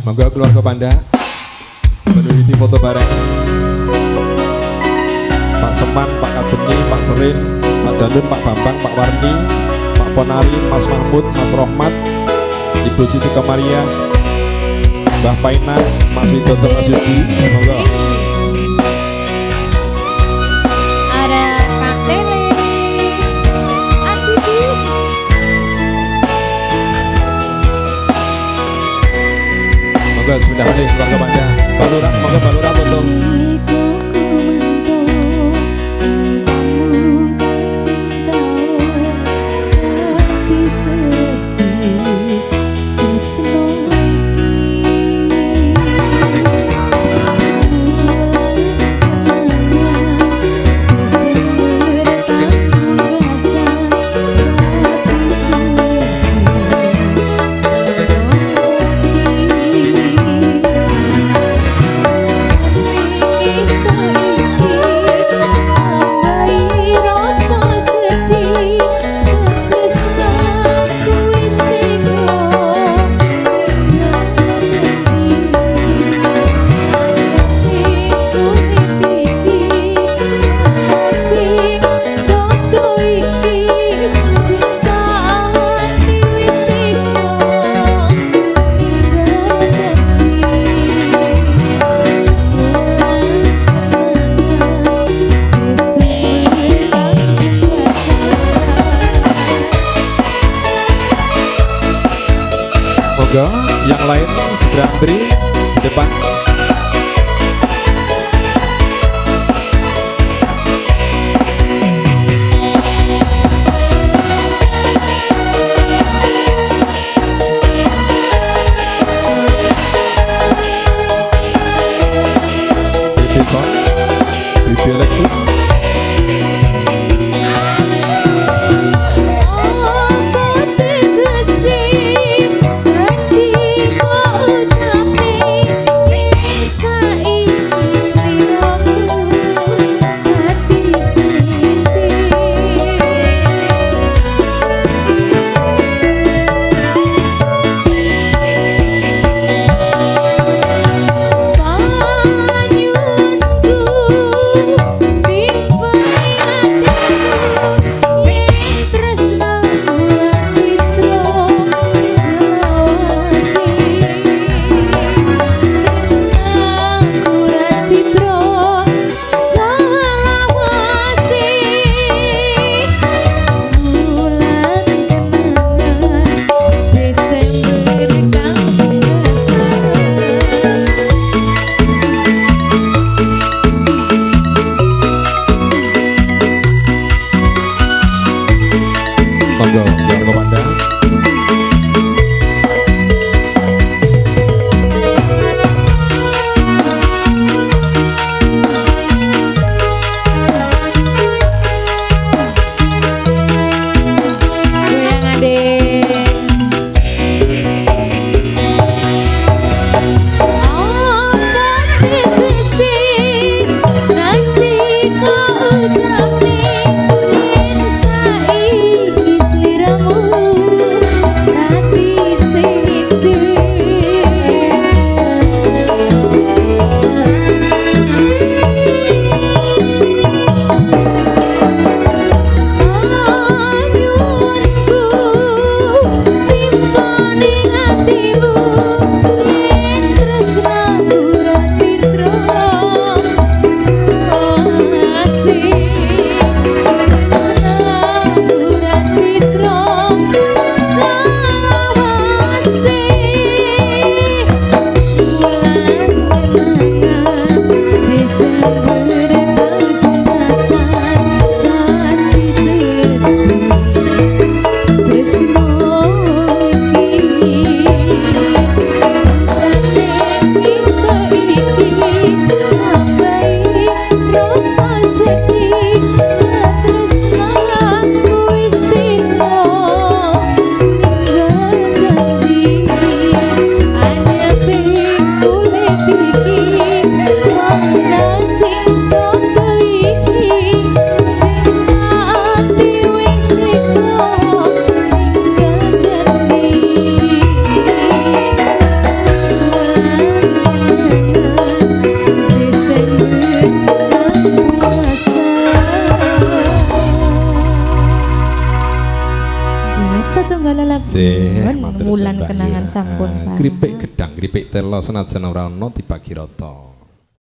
Monggo keluarga Panda meneliti foto bareng. Pak Seman, Pak Kadeni, Pak Serin, Pak Dalun, Pak Bambang, Pak Warni, Pak Ponari, Mas Mahmud, Mas Rohmat, Ibu Siti Kamaria, Mbah Paina, Mas Widodo, Mas Yudi. Monggo. Monggo sebentar nih keluarga Panda. Balura, monggo Balura tutup. Monggo, yang lain segera antri di depan. BB Sound, BB Elektrik. setunggal lelabuhan wulan kenangan sampun kripik gedang kripik telo senajan ora ono dibagi rata.